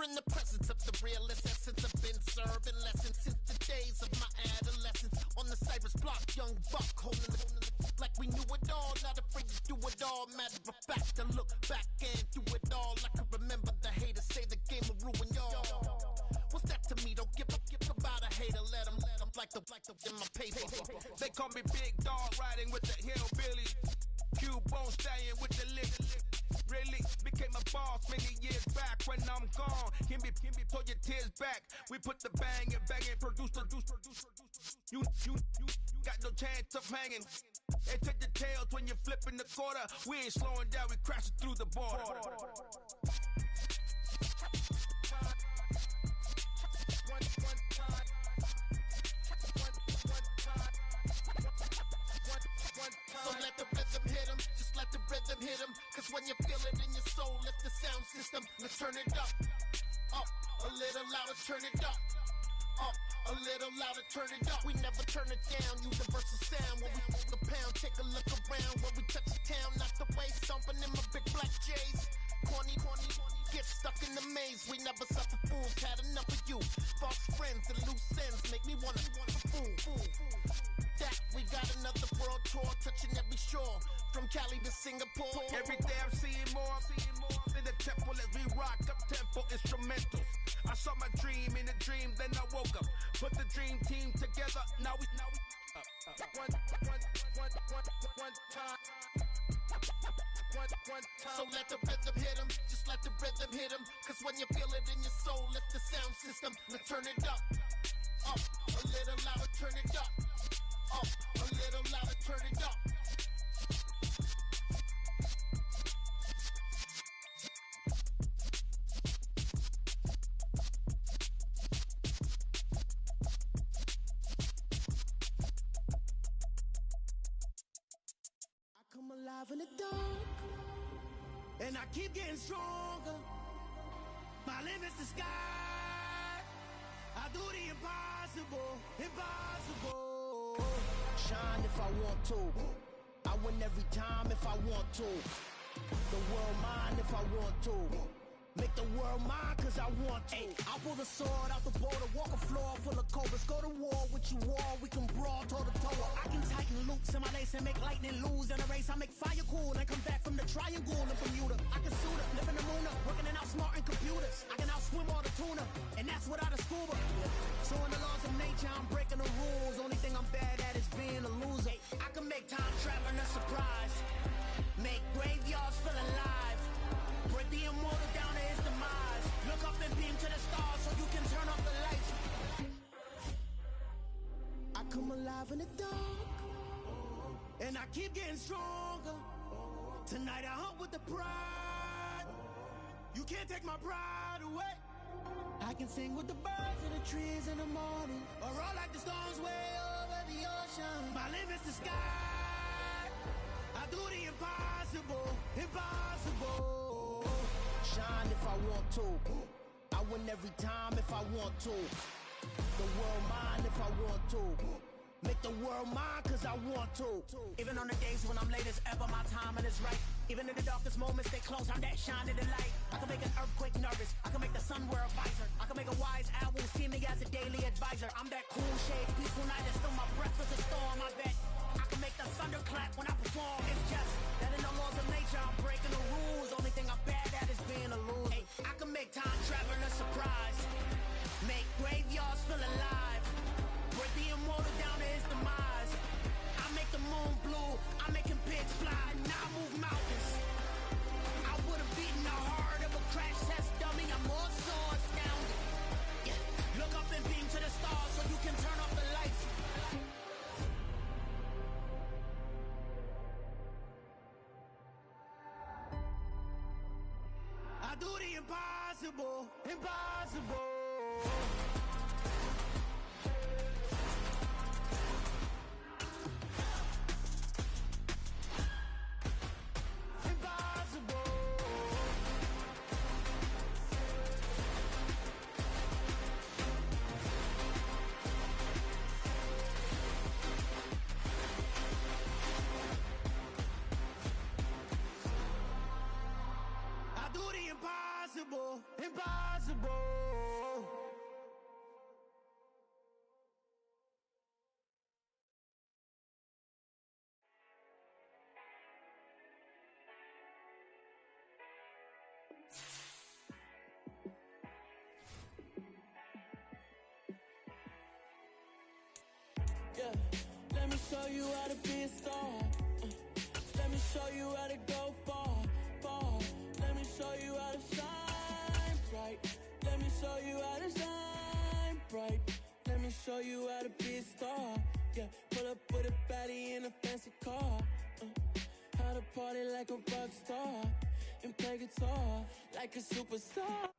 in the presence of the realest essence. I've been serving lessons since the days of my adolescence. On the Cypress block, young buck holding it like we knew it all. Not afraid to do it all. Matter of fact, to look back and do it all. I can remember the haters say the game will ruin y'all. What's that to me? Don't give about a hater. Let them like the in my paper. They call me Big Dog, riding with the hillbilly. Q-Bone stallion with the lip. Really became a boss many years back. When I'm gone, can be pull your tears back. We put the bang and produce. You got no chance of hanging. And take the tails when you're flipping the quarter. We ain't slowing down, we crashing through the border. So let the rhythm hit him, just let the rhythm hit him. Cause when you feel it in your soul, lift the sound system. Let's turn it up, a little louder, turn it up. A little louder, turn it up. We never turn it down, universal sound. When we hold the pound, take a look around. When we touch the town, not the way, stomping in my big black J's. Corny, get stuck in the maze. We never suffer fools, had enough of you. False friends and loose ends make me wanna fool. That we got another world tour, touching every shore, from Cali to Singapore. Every day I'm seeing more in the temple as we rock up tempo instrumentals. I saw my dream in a dream, then I woke up. Put the dream team together, now we one time. So let the rhythm hit him, just let the rhythm hit him. Cause when you feel it in your soul, lift the sound system. Let's turn it up, a little louder, turn it up. A little louder, turn it up. I come alive in the dark, and I keep getting stronger. My limit's the sky. I do the impossible. Shine if I want to. I win every time if I want to. The world mine if I want to. Make the world mine cause I want to. I pull the sword out the border, walk a floor full of cobras. Go to war with you all, we can brawl toe to toe. I can tighten loops in my lace and make lightning lose in a race. I make fire cool and come back from the triangle in Bermuda. I can suit up, live in the moon up, working and outsmarting computers. I can outswim all the tuna, and that's without a scuba. So in the laws of nature, I'm breaking the rules. Only thing I'm bad at is being a loser. I can make time traveling a surprise, make graveyards feel alive, break the immortal down to his demise. Look up and beam to the stars so you can turn off the lights. I come alive in the dark, and I keep getting stronger. Tonight I hunt with the pride. You can't take my pride away. I can sing with the birds and the trees in the morning, or roll like the storms way over the ocean. My limit's the sky. I do the impossible. Shine if I want to. I win every time if I want to. The world mine if I want to. Make the world mine cause I want to. Even on the days when I'm late as ever, my timing is right. Even in the darkest moments, stay close, I'm that shining the light. I can make an earthquake nervous, I can make the sun wear a visor. I can make a wise owl see me as a daily advisor. I'm that cool shade, peaceful night, and still my breath is a storm. I bet I can make the thunder clap when I perform. It's just that in the laws of nature, I'm breaking the rules. Only thing I'm bad at is being a loser. I can make time traveling a surprise, make graveyards feel alive, break the immortal down to his demise. I make the moon blue, I'm making pigs fly, now I move mountains. I would've beaten the heart of a crash test dummy, I'm more so astounded. Yeah. Look up and beam to the stars so you can turn off the lights. I do the impossible. Impossible. Yeah, let me show you how to be a star. Let me show you how to go far, far. Let me show you how to shine bright. Let me show you how to shine bright. Let me show you how to be a star. Yeah, pull up with a baddie in a fancy car. How to party like a rock star and play guitar like a superstar.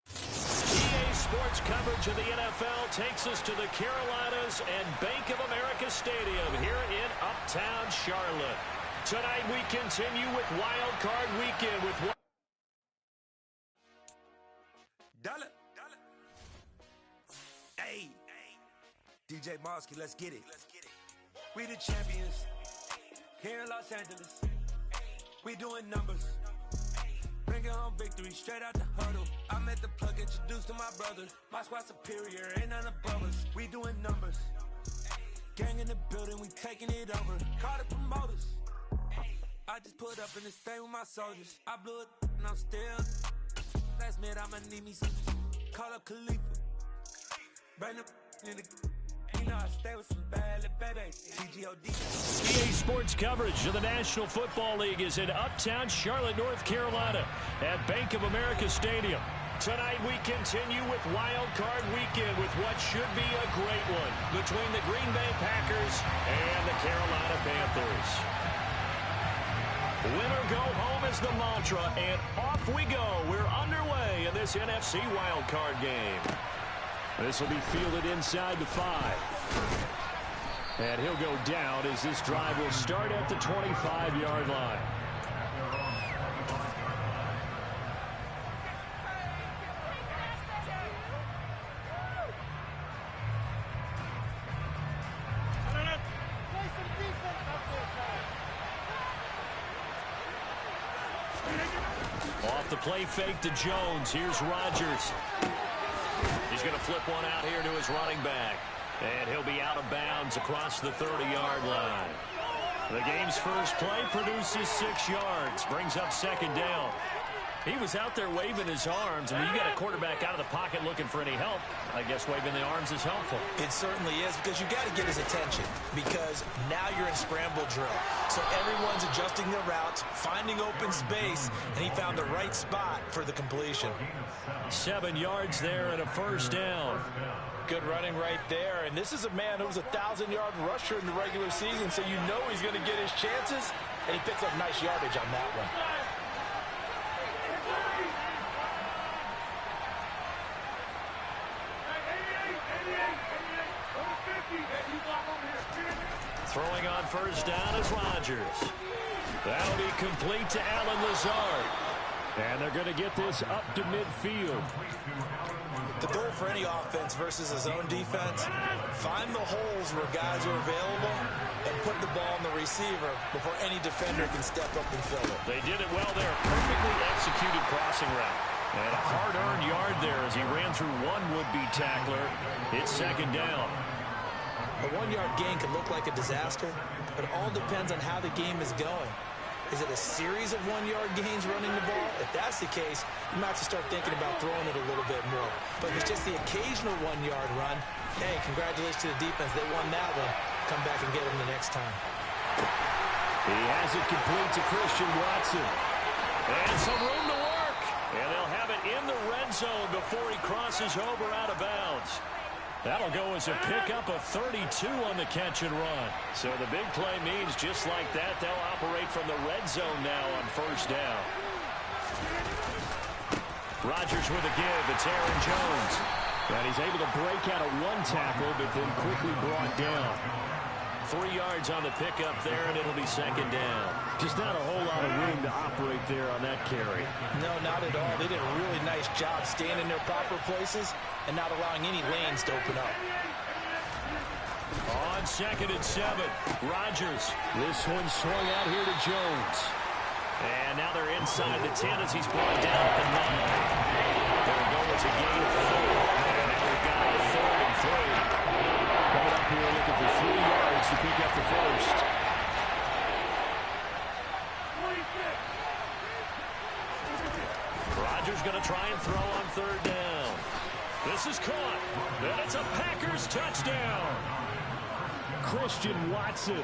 EA Sports coverage of the NFL takes us to the Carolinas and Bank of America Stadium here in Uptown Charlotte. Tonight we continue with Wildcard Weekend with Dollar. Hey, DJ Mosky, let's get it. We the champions here in Los Angeles. We doing numbers. Bringing home victory straight out the huddle. I met the plug, introduced to my brother. My squad superior, ain't none above us. We doing numbers. Gang in the building, we taking it over. Call the promoters. I just put up in this thing with my soldiers. I blew it and I'm still. Last minute, I'ma need me some. Call up Khalifa. Bring the in the. You know I stay with some bad little baby. TGOD. EA Sports coverage of the National Football League is in Uptown Charlotte, North Carolina at Bank of America Stadium. Tonight we continue with Wildcard Weekend with what should be a great one between the Green Bay Packers and the Carolina Panthers. Win or go home is the mantra, and off we go. We're underway in this NFC Wildcard game. This will be fielded inside the 5. And he'll go down as this drive will start at the 25-yard line. Off the play fake to Jones. Here's Rodgers. He's going to flip one out here to his running back. And he'll be out of bounds across the 30-yard line. The game's first play produces 6 yards. Brings up second down. He was out there waving his arms. I mean, you got a quarterback out of the pocket looking for any help. I guess waving the arms is helpful. It certainly is, because you got to get his attention, because now you're in scramble drill. So everyone's adjusting their routes, finding open space, and he found the right spot for the completion. 7 yards there and a first down. Good running right there, and this is a man who was a 1,000-yard rusher in the regular season, so you know he's going to get his chances, and he picks up nice yardage on that one. Throwing on first down is Rodgers. That'll be complete to Allen Lazard. And they're going to get this up to midfield. The goal for any offense versus his own defense, find the holes where guys are available and put the ball on the receiver before any defender can step up and fill it. They did it well there. Perfectly executed crossing route. And a hard-earned yard there as he ran through one would-be tackler. It's second down. A 1-yard gain could look like a disaster, but it all depends on how the game is going. Is it a series of 1-yard gains running the ball? If that's the case, you might have to start thinking about throwing it a little bit more. But if it's just the occasional 1-yard run, hey, congratulations to the defense. They won that one. Come back and get them the next time. He has it complete to Christian Watson. And some room to work. And they'll have it in the red zone before he crosses over out of bounds. That'll go as a pickup of 32 on the catch and run. So the big play means just like that, they'll operate from the red zone now on first down. Rodgers with a give. It's Aaron Jones. And he's able to break out of one tackle, but then quickly brought down. 3 yards on the pickup there, and it'll be second down. Just not a whole lot of room to operate there on that carry. No, not at all. They did a really nice job staying in their proper places and not allowing any lanes to open up. On 2nd and 7, Rodgers. This one swung out here to Jones. And now they're inside the 10 as he's brought down at the 9. There goes a gain of 4. And now we've got a 3rd and 3. Coming up here looking for 3 yards to pick up the first. Rodgers going to try and throw on 3rd down. This This is caught. And it's a Packers touchdown. Christian Watson,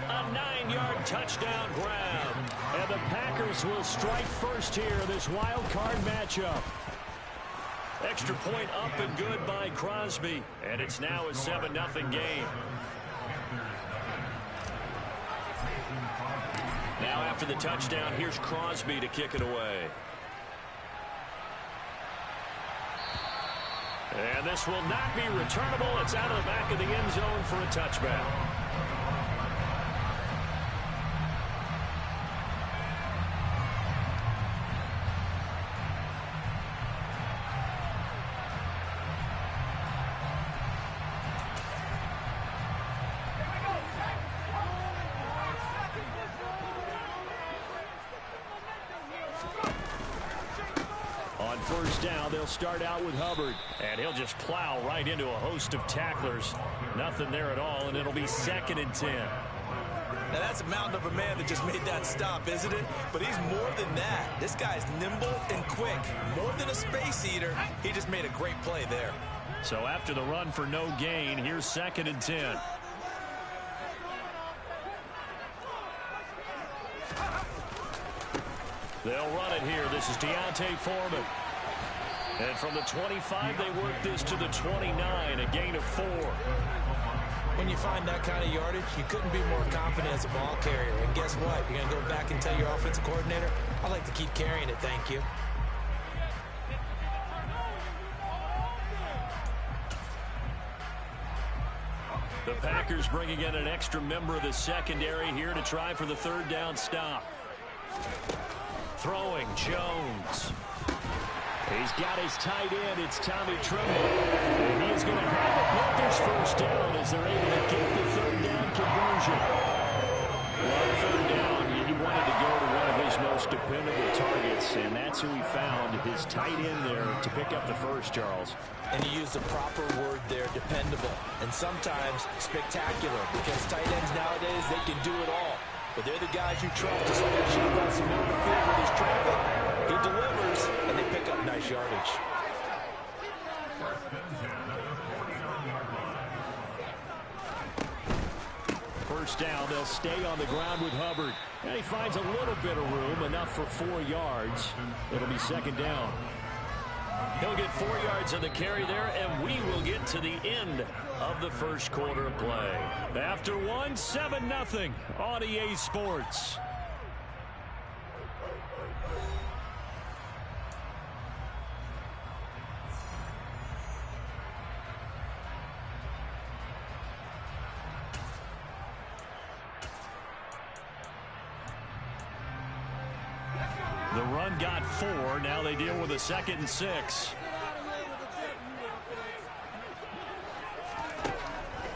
a 9-yard touchdown grab. And the Packers will strike first here in this wild card matchup. Extra point up and good by Crosby. And it's now a 7-0 game. Now after the touchdown, here's Crosby to kick it away. And this will not be returnable. It's out of the back of the end zone for a touchback. On first down, they'll start out with Hubbard. And he'll just plow right into a host of tacklers. Nothing there at all, and it'll be 2nd and 10. Now, that's a mountain of a man that just made that stop, isn't it? But he's more than that. This guy's nimble and quick. More than a space eater. He just made a great play there. So after the run for no gain, here's 2nd and 10. They'll run it here. This is Deontay Foreman. And from the 25, they work this to the 29, a gain of 4. When you find that kind of yardage, you couldn't be more confident as a ball carrier. And guess what? You're going to go back and tell your offensive coordinator, I'd like to keep carrying it, thank you. The Packers bringing in an extra member of the secondary here to try for the 3rd down stop. Throwing, Jones. He's got his tight end. It's Tommy Tremble. And he is going to have the Panthers first down as they're able to get the 3rd down conversion. Well, 3rd down, he wanted to go to one of his most dependable targets, and that's who he found, his tight end there, to pick up the first, Charles. And he used the proper word there, dependable, and sometimes spectacular, because tight ends nowadays, they can do it all. But they're the guys you trust, especially across the middle of the field with his traffic. He delivers, and they pick up nice yardage. First down, they'll stay on the ground with Hubbard. And he finds a little bit of room, enough for 4 yards. It'll be 2nd down. He'll get 4 yards on the carry there, and we will get to the end of the first quarter of play. After 1, 7-0 on EA Sports. The run got 4. Now they deal with a 2nd and 6.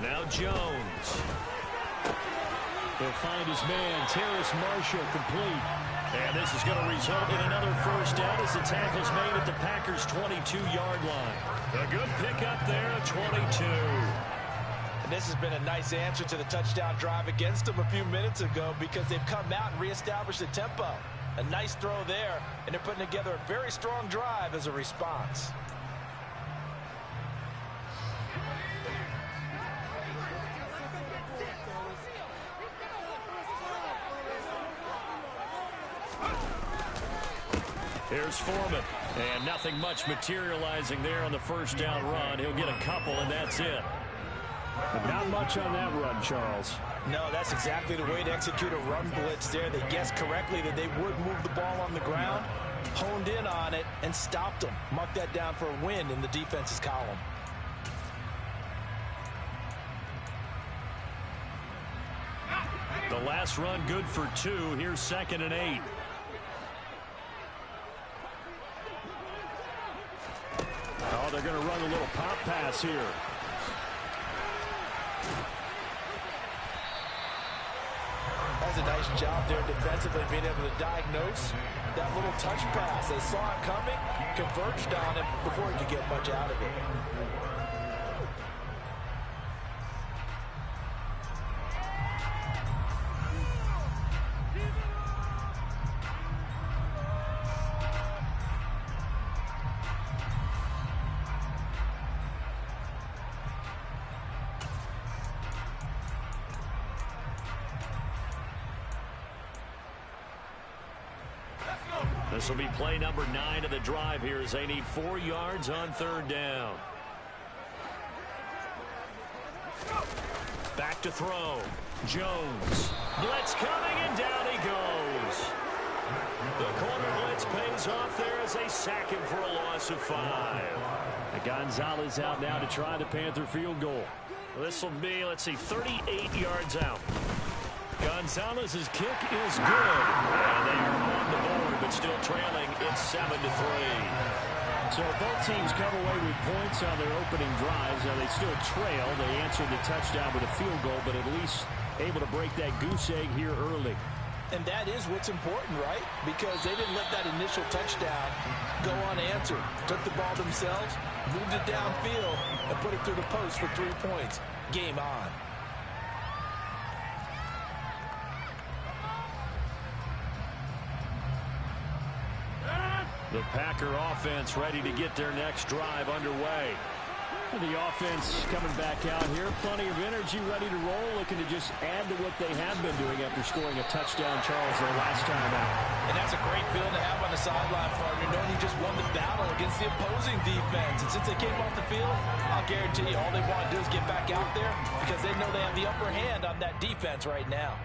Now Jones. He'll find his man, Terrace Marshall, complete. And this is going to result in another first down as the tackle's made at the Packers' 22-yard line. A good pickup there at 22. And this has been a nice answer to the touchdown drive against them a few minutes ago because they've come out and reestablished the tempo. A nice throw there, and they're putting together a very strong drive as a response. Here's Foreman, and nothing much materializing there on the first down run. He'll get a couple, and that's it. But not much on that run, Charles. No, that's exactly the way to execute a run blitz there. They guessed correctly that they would move the ball on the ground, honed in on it, and stopped them. Mark that down for a win in the defense's column. The last run good for 2. Here's 2nd and 8. Oh, they're going to run a little pop pass here. That's a nice job there defensively, being able to diagnose that little touch pass. They saw it coming, converged on him before he could get much out of it. This will be play number 9 of the drive here as they need 4 yards on 3rd down. Back to throw. Jones. Blitz coming, and down he goes. The corner blitz pays off there as they sack him for a loss of 5. Gonzalez out now to try the Panther field goal. This will be, 38 yards out. Gonzalez's kick is good. And they are on the board, but still trailing. It's 7-3. So both teams come away with points on their opening drives. Now they still trail. They answered the touchdown with a field goal, but at least able to break that goose egg here early. And that is what's important, right? Because they didn't let that initial touchdown go unanswered. Took the ball themselves, moved it downfield, and put it through the post for 3 points. Game on. The Packer offense ready to get their next drive underway. The offense coming back out here. Plenty of energy, ready to roll, looking to just add to what they have been doing after scoring a touchdown, Charles, their last time out. And that's a great feeling to have on the sideline, partner, knowing you just won the battle against the opposing defense. And since they came off the field, I'll guarantee you all they want to do is get back out there because they know they have the upper hand on that defense right now.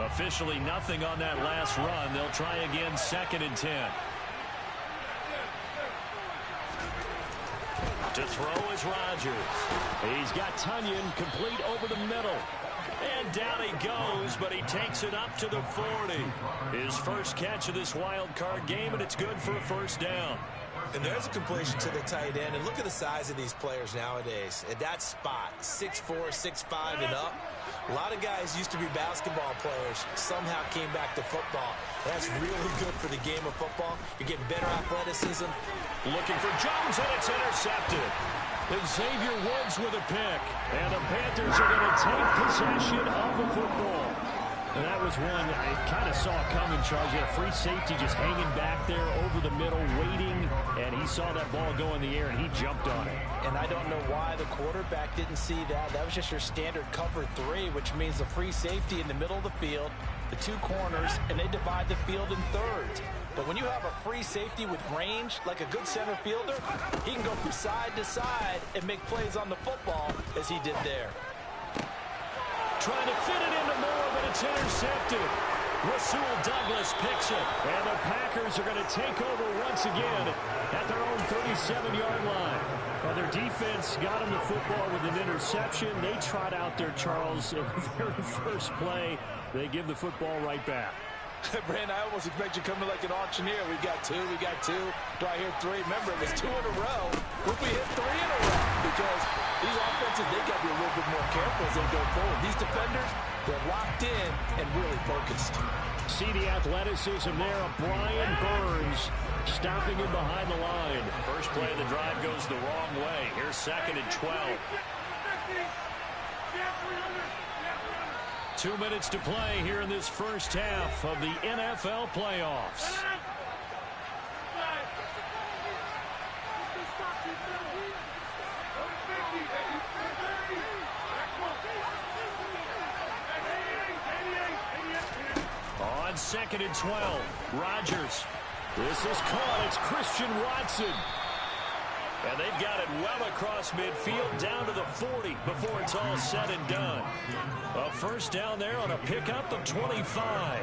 Officially nothing on that last run. They'll try again 2nd and 10. To throw is Rodgers. He's got Tunyon complete over the middle. And down he goes, but he takes it up to the 40. His first catch of this wild card game, and it's good for a 1st down. And there's a completion to the tight end. And look at the size of these players nowadays. At that spot, 6'4", 6'5", and up. A lot of guys used to be basketball players, somehow came back to football. That's really good for the game of football. You're getting better athleticism. Looking for Jones, and it's intercepted. And Xavier Woods with a pick. And the Panthers are going to take possession of the football. And that was one I kind of saw coming, Charles. You had a free safety just hanging back there over the middle, waiting, and he saw that ball go in the air, and he jumped on it. And I don't know why the quarterback didn't see that. That was just your standard cover 3, which means the free safety in the middle of the field, the 2 corners, and they divide the field in thirds. But when you have a free safety with range, like a good center fielder, he can go from side to side and make plays on the football as he did there. Trying to fit it into Moore, but it's intercepted. Rasul Douglas picks it. And the Packers are going to take over once again at their own 37-yard line. Now their defense got them the football with an interception. They trot out there, Charles, in the very first play. They give the football right back. Brand, I almost expect you coming like an auctioneer. We got 2, we got 2. Do I hear 3? Remember, it was 2 in a row. What if we hit 3 in a row? Because these offenses, they got to be a little bit more careful as they go forward. These defenders, they're locked in and really focused. See the athleticism there of Brian Burns stopping him behind the line. First play of the drive goes the wrong way. Here's 2nd and 12. 2 minutes to play here in this first half of the NFL playoffs. On 2nd and 12, Rodgers. This is caught. It's Christian Watson. And they've got it well across midfield down to the 40 before it's all said and done. A 1st down there on a pickup of 25.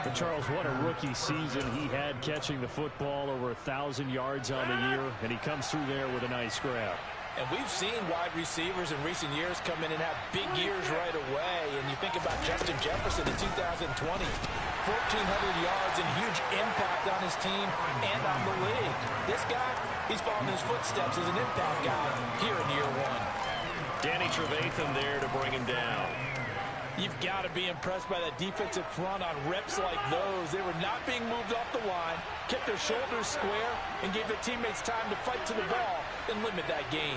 But Charles, what a rookie season he had catching the football, over 1,000 yards on the year, and he comes through there with a nice grab. And we've seen wide receivers in recent years come in and have big years right away. And you think about Justin Jefferson in 2020, 1,400 yards and huge impact on his team and on the league. This guy, he's following his footsteps as an impact guy here in year 1. Danny Trevathan there to bring him down. You've got to be impressed by that defensive front on reps like those. They were not being moved off the line, kept their shoulders square, and gave their teammates time to fight to the ball and limit that game.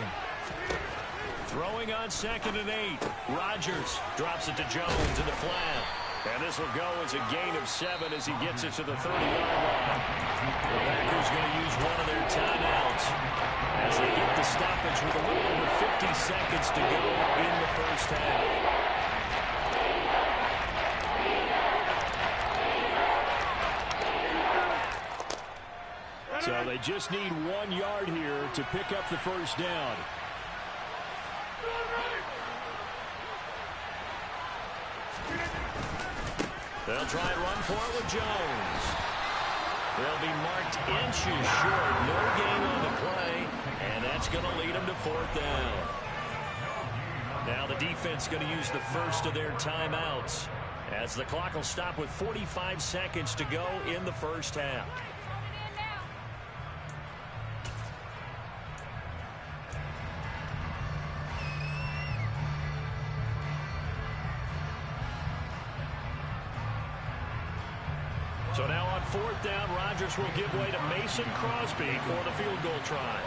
Throwing on 2nd and 8. Rodgers drops it to Jones in the flat. And this will go as a gain of 7 as he gets it to the 30-yard line. The Packers going to use one of their timeouts as they get the stoppage with a little over 50 seconds to go in the first half. So they just need 1 yard here to pick up the first down. They'll try and run for it with Jones. They'll be marked inches short. No gain on the play, and that's going to lead them to 4th down. Now the defense going to use the first of their timeouts, as the clock will stop with 45 seconds to go in the first half. So now on 4th down, Rodgers will give way to Mason Crosby for the field goal try.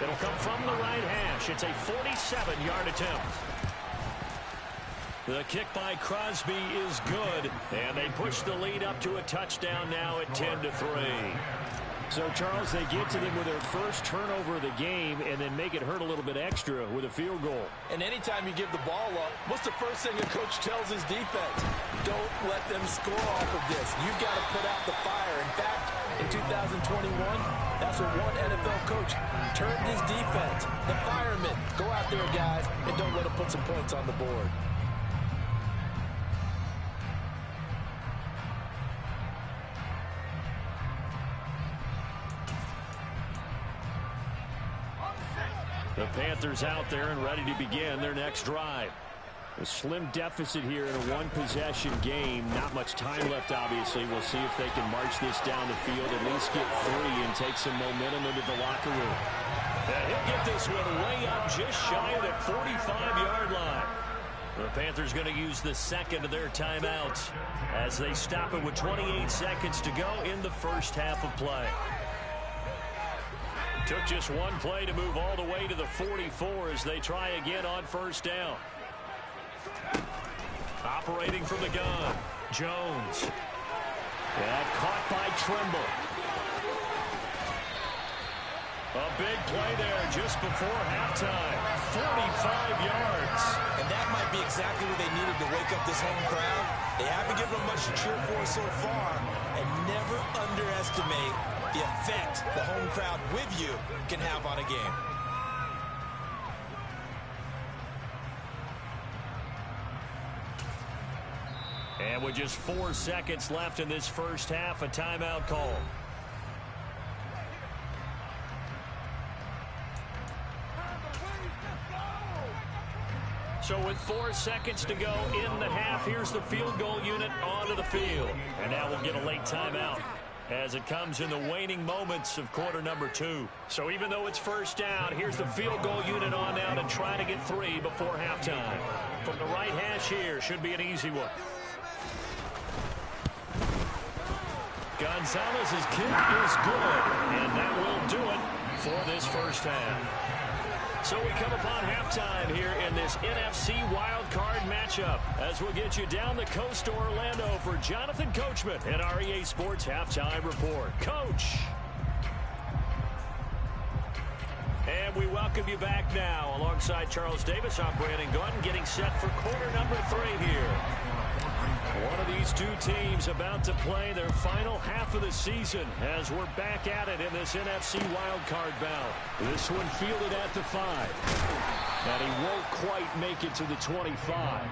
It'll come from the right hash. It's a 47-yard attempt. The kick by Crosby is good, and they push the lead up to a touchdown now at 10-3. So, Charles, they get to them with their first turnover of the game and then make it hurt a little bit extra with a field goal. And anytime you give the ball up, what's the first thing a coach tells his defense? Don't let them score off of this. You've got to put out the fire. In fact, in 2021, that's what one NFL coach termed his defense. The firemen. Go out there, guys, and don't let them put some points on the board. The Panthers out there and ready to begin their next drive. A slim deficit here in a one-possession game. Not much time left, obviously. We'll see if they can march this down the field, at least get 3 and take some momentum into the locker room. And he'll get this one way up just shy of the 45-yard line. The Panthers going to use the second of their timeouts as they stop it with 28 seconds to go in the first half of play. Took just one play to move all the way to the 44 as they try again on first down. Operating from the gun, Jones. And caught by Trimble. A big play there just before halftime. 45 yards. And that might be exactly what they needed to wake up this home crowd. They haven't given them much to cheer for so far. And never underestimate the effect the home crowd with you can have on a game. And with just 4 seconds left in this first half, a timeout call. So with 4 seconds to go in the half, here's the field goal unit onto the field. And now we'll get a late timeout as it comes in the waning moments of quarter number 2. So even though it's first down, here's the field goal unit on now to try to get 3 before halftime. From the right hash here, should be an easy one. Gonzalez's kick is good, and that will do it for this first half. So we come upon halftime here in this NFC Wildcard matchup as we'll get you down the coast to Orlando for Jonathan Coachman and our EA Sports Halftime Report. Coach! And we welcome you back now alongside Charles Davis. I'm Brandon Gordon getting set for quarter number 3 here. One of these two teams about to play their final half of the season as we're back at it in this NFC wildcard bout. This one fielded at the 5. And he won't quite make it to the 25.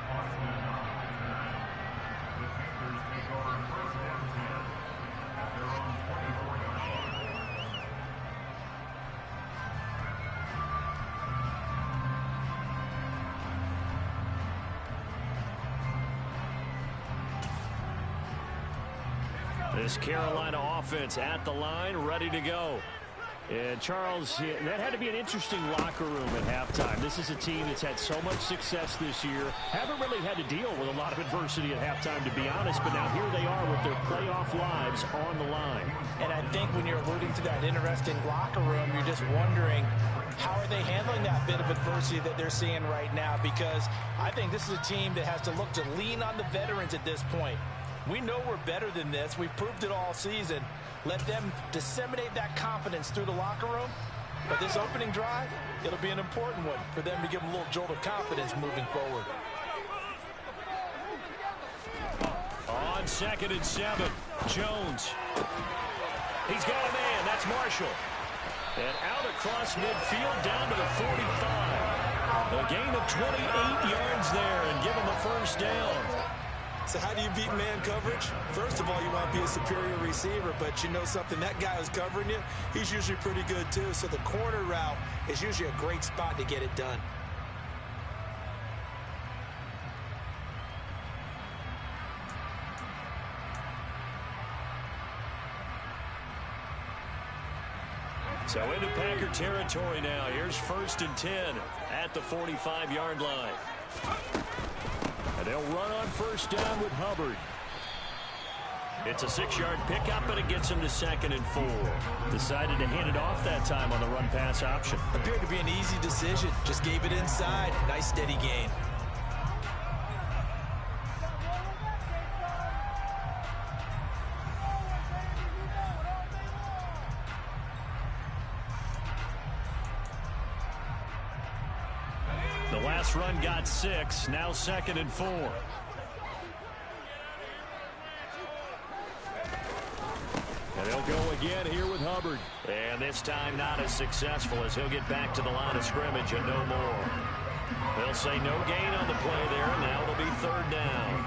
This Carolina offense at the line, ready to go. And Charles, that had to be an interesting locker room at halftime. This is a team that's had so much success this year. Haven't really had to deal with a lot of adversity at halftime, to be honest. But now here they are with their playoff lives on the line. And I think when you're alluding to that interesting locker room, you're just wondering, how are they handling that bit of adversity that they're seeing right now? Because I think this is a team that has to look to lean on the veterans at this point. We know we're better than this. We've proved it all season. Let them disseminate that confidence through the locker room. But this opening drive, it'll be an important one for them to give them a little jolt of confidence moving forward. On 2nd and 7, Jones. He's got a man. That's Marshall. And out across midfield down to the 45. A gain of 28 yards there and give him a first down. So how do you beat man coverage? First of all, you want to be a superior receiver, but you know something, that guy who's covering you, he's usually pretty good too. So the corner route is usually a great spot to get it done. So into Packer territory now. Here's 1st and 10 at the 45-yard line. And they'll run on first down with Hubbard. It's a 6-yard pickup, and it gets him to 2nd and 4. Decided to hand it off that time on the run-pass option. Appeared to be an easy decision. Just gave it inside. Nice steady gain. The last run got 6. Now 2nd and 4. And they'll go again here with Hubbard. And this time not as successful as he'll get back to the line of scrimmage and no more. They'll say no gain on the play there, and now it'll be 3rd down.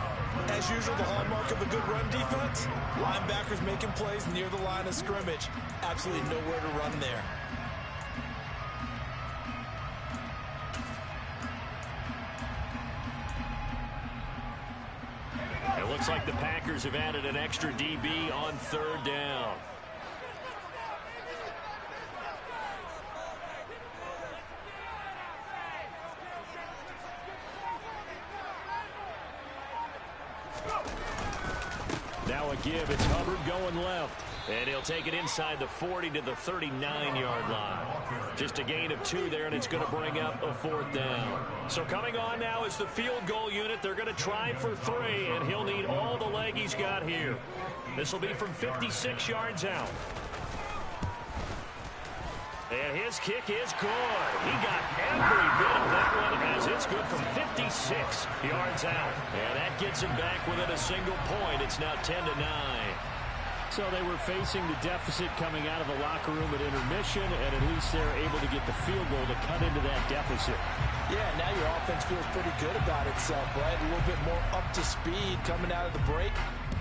As usual, the hallmark of a good run defense, linebackers making plays near the line of scrimmage. Absolutely nowhere to run there. It looks like the Packers have added an extra DB on 3rd down. Now a give. It's Hubbard going left. And he'll take it inside the 40 to the 39-yard line. Just a gain of 2 there, and it's going to bring up a 4th down. So coming on now is the field goal unit. They're going to try for 3, and he'll need all the leg he's got here. This will be from 56 yards out. And his kick is good. He got every bit of that one as it's good from 56 yards out. And that gets him back within a single point. It's now 10-9. So they were facing the deficit coming out of the locker room at intermission, and at least they're able to get the field goal to cut into that deficit. Yeah, now your offense feels pretty good about itself, right? A little bit more up to speed coming out of the break.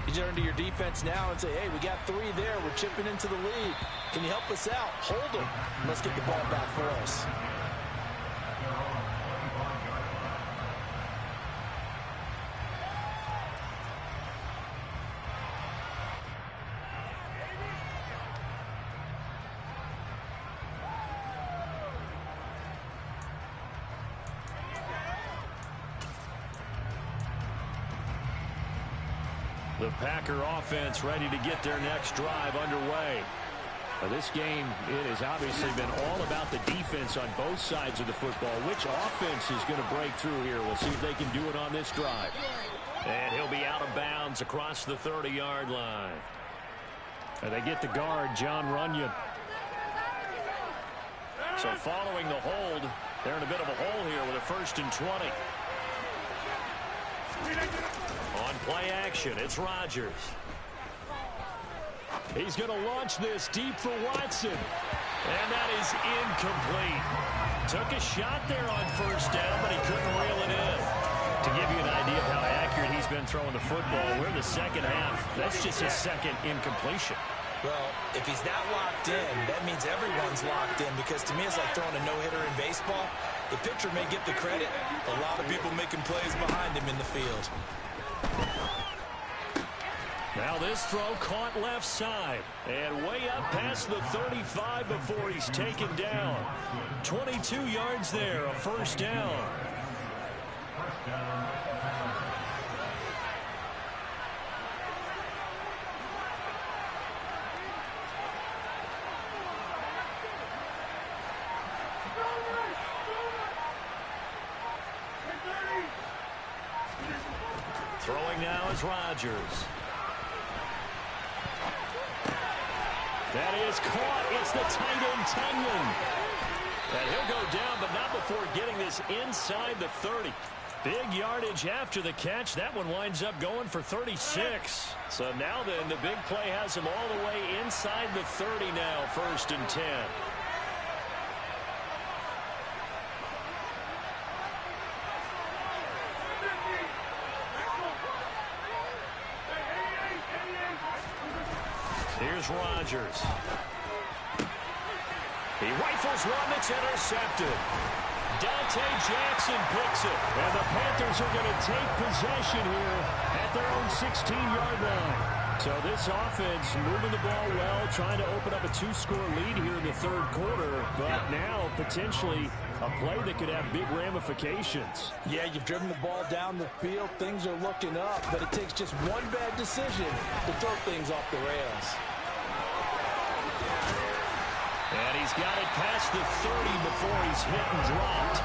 You turn to your defense now and say, hey, we got 3 there. We're chipping into the lead. Can you help us out? Hold them. Let's get the ball back for us. The Packer offense ready to get their next drive underway. Now this game, it has obviously been all about the defense on both sides of the football. Which offense is going to break through here? We'll see if they can do it on this drive. And he'll be out of bounds across the 30-yard line. And they get the guard, John Runyon. So following the hold, they're in a bit of a hole here with a 1st and 20. On play action, it's Rodgers. He's going to launch this deep for Watson. And that is incomplete. Took a shot there on 1st down, but he couldn't reel it in. To give you an idea of how accurate he's been throwing the football, we're in the second half. That's just his 2nd incompletion. Well, if he's not locked in, that means everyone's locked in, because to me it's like throwing a no-hitter in baseball. The pitcher may get the credit. A lot of people making plays behind him in the field. Now this throw caught left side and way up past the 35 before he's taken down. 22 yards there, a 1st down. Throwing now is Rodgers. That is caught. It's the tight end, Tangman. And he'll go down, but not before getting this inside the 30. Big yardage after the catch. That one winds up going for 36. So now then, the big play has him all the way inside the 30 now, 1st and 10. Here's Rodgers. He rifles one that's intercepted. Dante Jackson picks it. And the Panthers are going to take possession here at their own 16-yard line. So this offense moving the ball well, trying to open up a 2-score lead here in the 3rd quarter. But now potentially a play that could have big ramifications. Yeah, you've driven the ball down the field. Things are looking up, but it takes just one bad decision to throw things off the rails. And he's got it past the 30 before he's hit and dropped.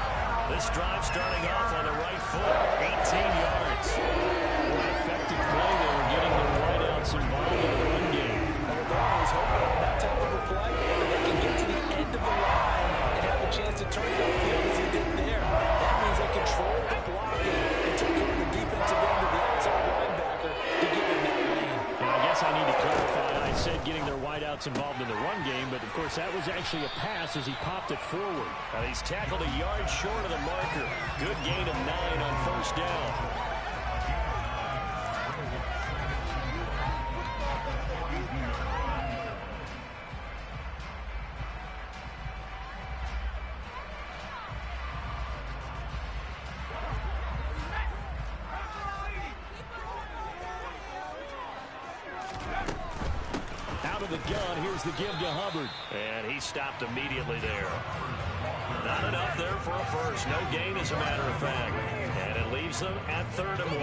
This drive starting off on the right foot, 18 yards. An effective play there, getting the wideouts involved in the run game. And they're always hoping on that type of a play that they can get to the end of the line and have a chance to turn it upfield as he did there. That means they controlled the blocking and took care of the defensive end of the outside linebacker to give him that lane. And I guess I need to clarify. I said getting their wideouts involved in the run game, but of course that was actually a pass as he popped it forward. He's tackled a yard short of the marker. Good gain of 9 on 1st down. The gun, here's the give to Hubbard. And he stopped immediately there. Not enough there for a first. No gain, as a matter of fact. And it leaves them at 3rd and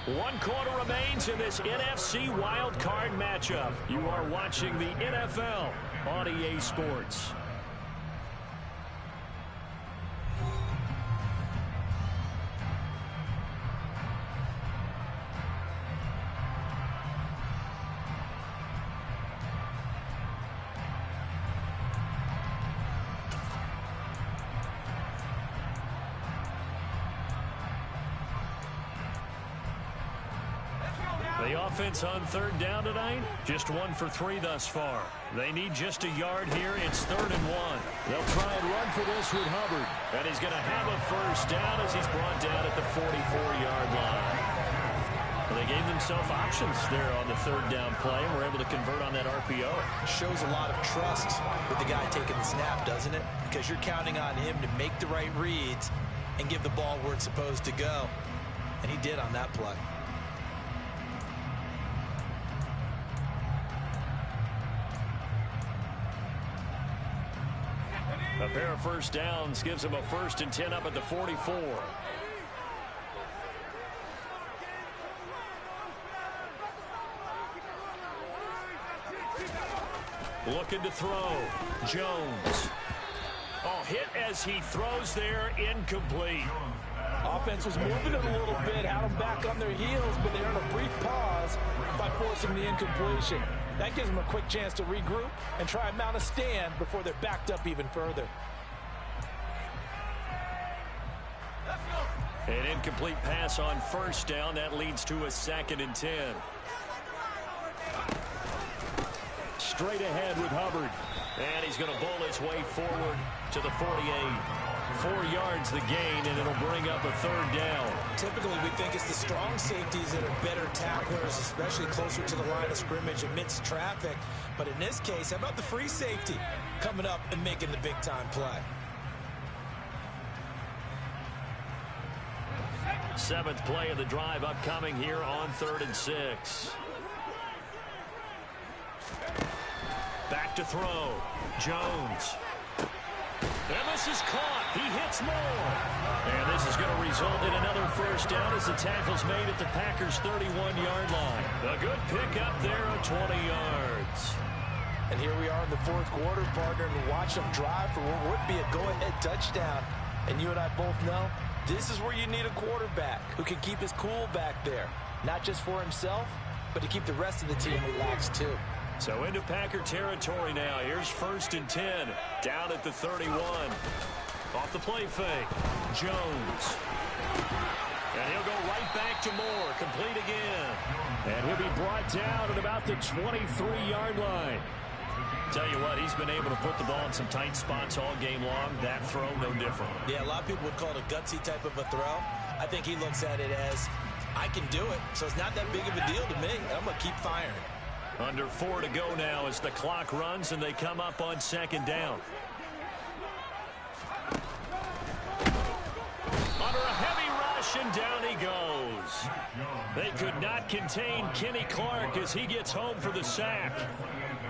1. 1 quarter remains in this NFC Wildcard matchup. You are watching the NFL on EA Sports. The offense on 3rd down tonight, just 1 for 3 thus far. They need just a yard here. It's 3rd and 1. They'll try and run for this with Hubbard. And he's going to have a 1st down as he's brought down at the 44-yard line. Well, they gave themselves options there on the 3rd down play and were able to convert on that RPO. Shows a lot of trust with the guy taking the snap, doesn't it? Because you're counting on him to make the right reads and give the ball where it's supposed to go. And he did on that play. A pair of 1st downs gives him a 1st and 10 up at the 44. Looking to throw. Jones. Oh, hit as he throws there, incomplete. Offense was moving it a little bit, had them back on their heels, but they earned a brief pause by forcing the incompletion. That gives them a quick chance to regroup and try and mount a stand before they're backed up even further. An incomplete pass on 1st down. That leads to a 2nd and 10. Straight ahead with Hubbard. And he's going to bowl his way forward to the 48. 4 yards the gain, and it'll bring up a 3rd down. Typically, we think it's the strong safeties that are better tacklers, especially closer to the line of scrimmage amidst traffic. But in this case, how about the free safety coming up and making the big-time play? 7th play of the drive upcoming here on 3rd and 6. Back to throw. Jones. And this is caught. He hits more. And this is going to result in another 1st down as the tackle's made at the Packers' 31-yard line. A good pickup there of 20 yards. And here we are in the 4th quarter, partner, and watch them drive for what would be a go-ahead touchdown. And you and I both know this is where you need a quarterback who can keep his cool back there. Not just for himself, but to keep the rest of the team relaxed too. So into Packer territory now. Here's 1st and 10. Down at the 31. Off the play fake. Jones. And he'll go right back to Moore. Complete again. And he'll be brought down at about the 23-yard line. Tell you what, he's been able to put the ball in some tight spots all game long. That throw, no different. Yeah, a lot of people would call it a gutsy type of a throw. I think he looks at it as, I can do it, so it's not that big of a deal to me. I'm going to keep firing. Under 4 to go now as the clock runs and they come up on 2nd down. Under a heavy rush and down he goes. They could not contain Kenny Clark as he gets home for the sack.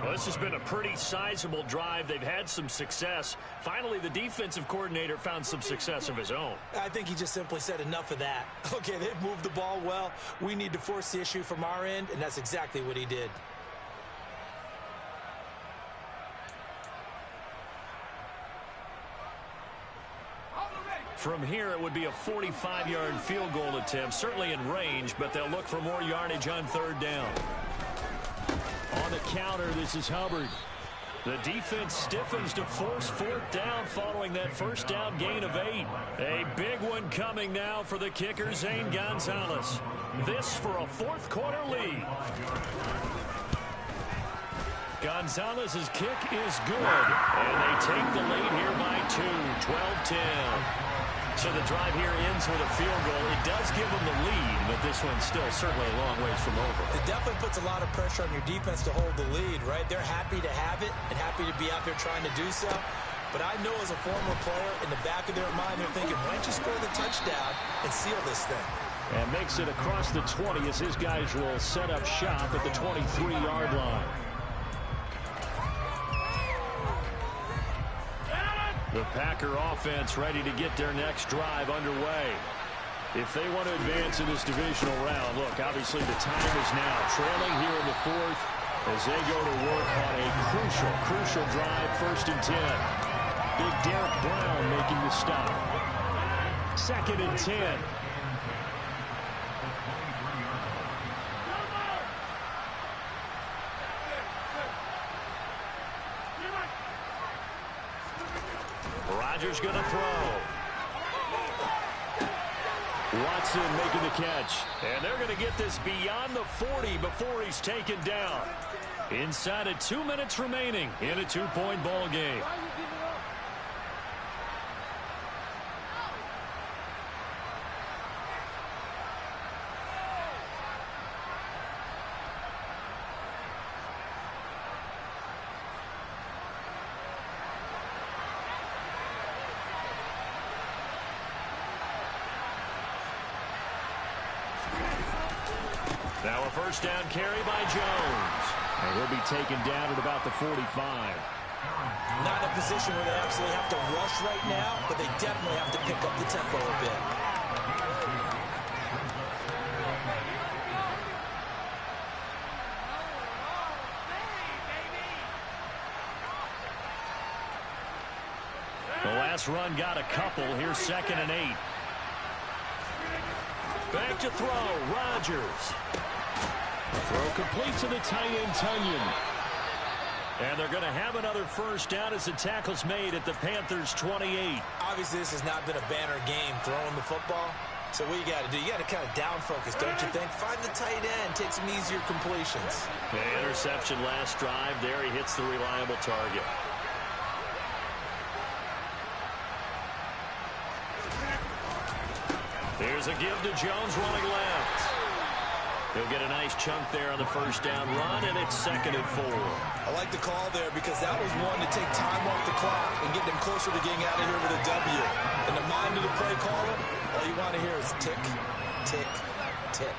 Well, this has been a pretty sizable drive. They've had some success. Finally, the defensive coordinator found some success of his own. I think he just simply said enough of that. Okay, they've moved the ball well. We need to force the issue from our end, and that's exactly what he did. From here, it would be a 45-yard field goal attempt, certainly in range, but they'll look for more yardage on 3rd down. On the counter, this is Hubbard. The defense stiffens to force 4th down following that 1st down gain of 8. A big one coming now for the kicker, Zane Gonzalez. This for a 4th quarter lead. Gonzalez's kick is good, and they take the lead here by 2, 12-10. So the drive here ends with a field goal. It does give them the lead, but this one's still certainly a long ways from over. It definitely puts a lot of pressure on your defense to hold the lead, right? They're happy to have it and happy to be out there trying to do so. But I know as a former player, in the back of their mind, they're thinking, why don't you score the touchdown and seal this thing? And makes it across the 20 as his guys will set up shop at the 23-yard line. The Packer offense ready to get their next drive underway. If they want to advance in this divisional round, look, obviously the time is now. Trailing here in the 4th as they go to work on a crucial drive, 1st and 10. Big Derek Brown making the stop. 2nd and 10. Rodgers going to throw. Watson making the catch. And they're going to get this beyond the 40 before he's taken down. Inside of 2 minutes remaining in a 2-point ball game. Now a 1st down carry by Jones. And he'll be taken down at about the 45. Not in a position where they absolutely have to rush right now, but they definitely have to pick up the tempo a bit. The last run got a couple. Here's 2nd and 8. Back to throw. Rodgers. Throw complete to the tight end, Tunyon. And they're going to have another 1st down as the tackle's made at the Panthers' 28. Obviously, this has not been a banner game throwing the football. So what you got to do, you got to kind of down focus, don't you think? Find the tight end, take some easier completions. The interception last drive. There he hits the reliable target. Here's a give to Jones running left. He'll get a nice chunk there on the 1st down run, and it's 2nd and 4. I like the call there because that was one to take time off the clock and get them closer to getting out of here with a W. In the mind of the play caller, all you want to hear is tick, tick, tick.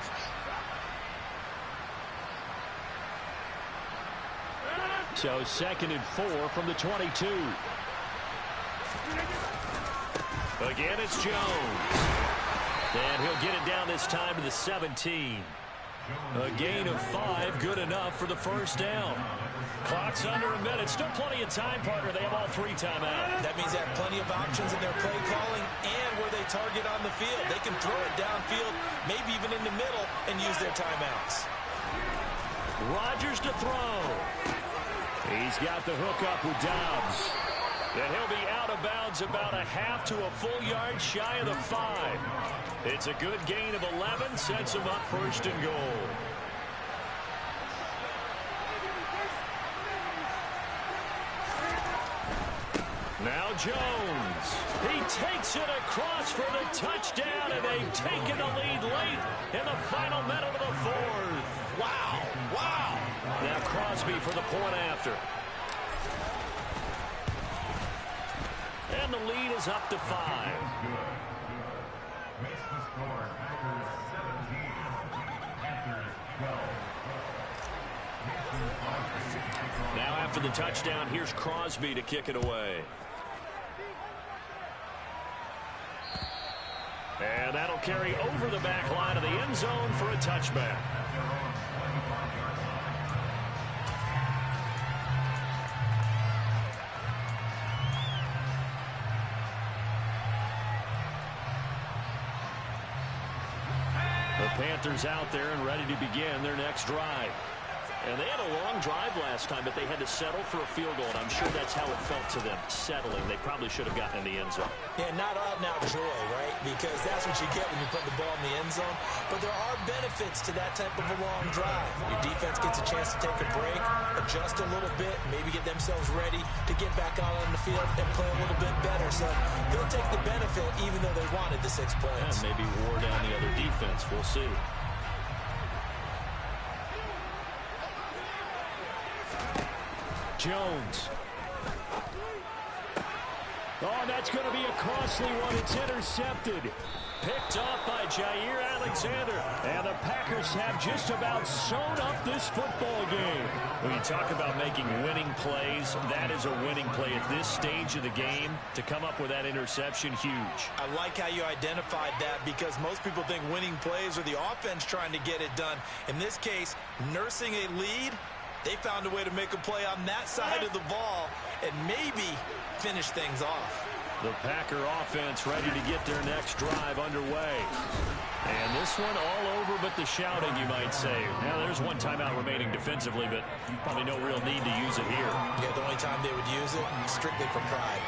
So 2nd and 4 from the 22. Again, it's Jones. And he'll get it down this time to the 17. A gain of 5, good enough for the 1st down. Clock's under a minute. Still plenty of time, partner. They have all 3 timeouts. That means they have plenty of options in their play calling and where they target on the field. They can throw it downfield, maybe even in the middle, and use their timeouts. Rodgers to throw. He's got the hook up with Dobbs. And he'll be out of bounds about a half to a full yard shy of the 5. It's a good gain of 11, sets him up first and goal. Now Jones. He takes it across for the touchdown, and they've taken the lead late in the final minute of the 4th. Wow, wow. Now Crosby for the point after. And the lead is up to 5. Now after the touchdown, here's Crosby to kick it away. And that'll carry over the back line of the end zone for a touchback. The Panthers out there and ready to begin their next drive. And they had a long drive last time, but they had to settle for a field goal, and I'm sure that's how it felt to them, settling. They probably should have gotten in the end zone. Yeah, not out-and-out joy, right? Because that's what you get when you put the ball in the end zone. But there are benefits to that type of a long drive. Your defense gets a chance to take a break, adjust a little bit, maybe get themselves ready to get back out on the field and play a little bit better. So they'll take the benefit even though they wanted the 6 points. And maybe wore down the other defense. We'll see. Jones. Oh, that's going to be a costly one. It's intercepted. Picked off by Jair Alexander. And the Packers have just about sewn up this football game. When you talk about making winning plays, that is a winning play at this stage of the game. To come up with that interception, huge. I like how you identified that because most people think winning plays are the offense trying to get it done. In this case, nursing a lead, they found a way to make a play on that side of the ball and maybe finish things off. The Packer offense ready to get their next drive underway. And this one all over but the shouting, you might say. Now, there's one timeout remaining defensively, but probably no real need to use it here. Yeah, the only time they would use it, strictly for pride.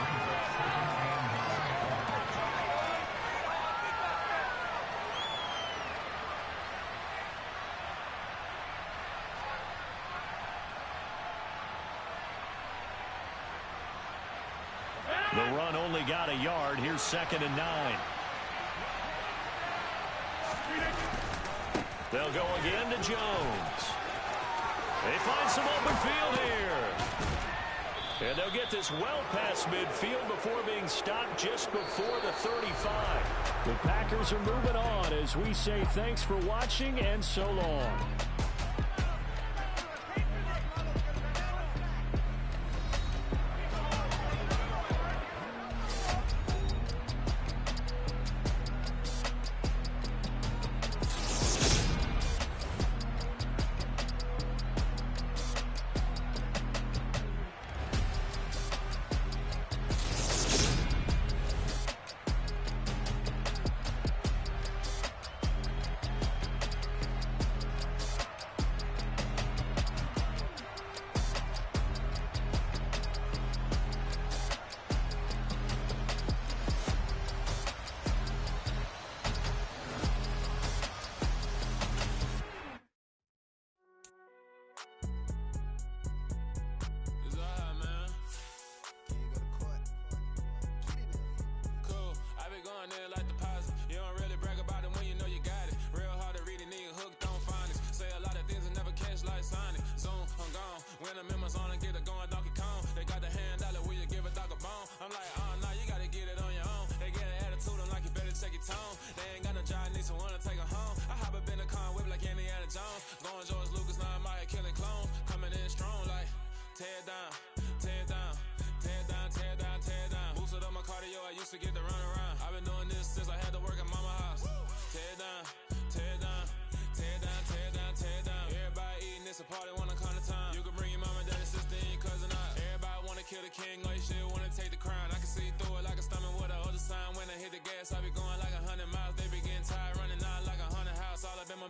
The run only got a yard. Here's 2nd and 9. They'll go again to Jones. They find some open field here. And they'll get this well past midfield before being stopped just before the 35. The Packers are moving on as we say thanks for watching and so long.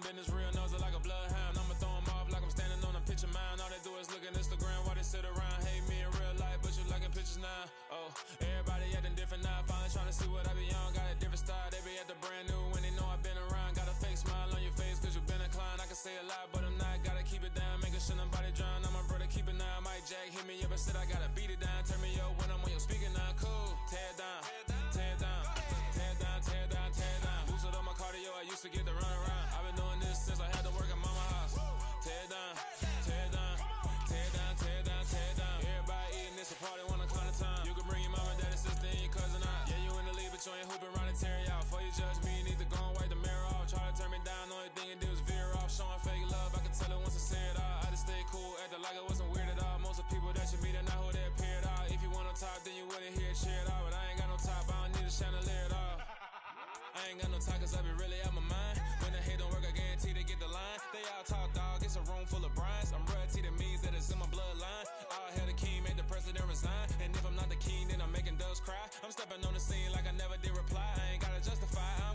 Business real nose like a bloodhound. I'ma throw 'em off like I'm standing on a say a lot, but I'm not. Gotta keep it down, making sure nobody drown. I'm my brother, keep it down. Mike Jack hit me up and said I gotta beat it down. Turn me up when I'm on your speaker now. Cool, tear it down, tear it down, tear it down, tear it down, tear it down. Boosted up my cardio, I used to get to run around. I've been doing this since I had to work at mama house. Tear it down, tear it down, tear it down, tear it down, tear it down. Everybody eating this a party, one o'clock of time. You can bring your mama, daddy, sister, and your cousin out. Yeah, you in the league, but you ain't hooping around and tearing out. Before you judge me, you need to go and wipe the mirror off. Try to turn me down, the only thing you did was veer off. Showing fake love, I can tell it once I say it all. I just stay cool, acting like it wasn't weird at all. Most of the people that you meet are not who they appear at all. If you want on top, then you wouldn't hear it cheer at all. But I ain't got no top, I don't need a chandelier at all. I ain't got no talk, cause I be really out my mind. When the hate don't work, I guarantee they get the line. They all talk, dog, it's a room full of Bryans. I'm royalty, that means that it's in my bloodline. All hell the king, made the president resign. And if I'm not the king, then I'm making doves cry. I'm stepping on the scene like I never did reply. I ain't gotta justify, I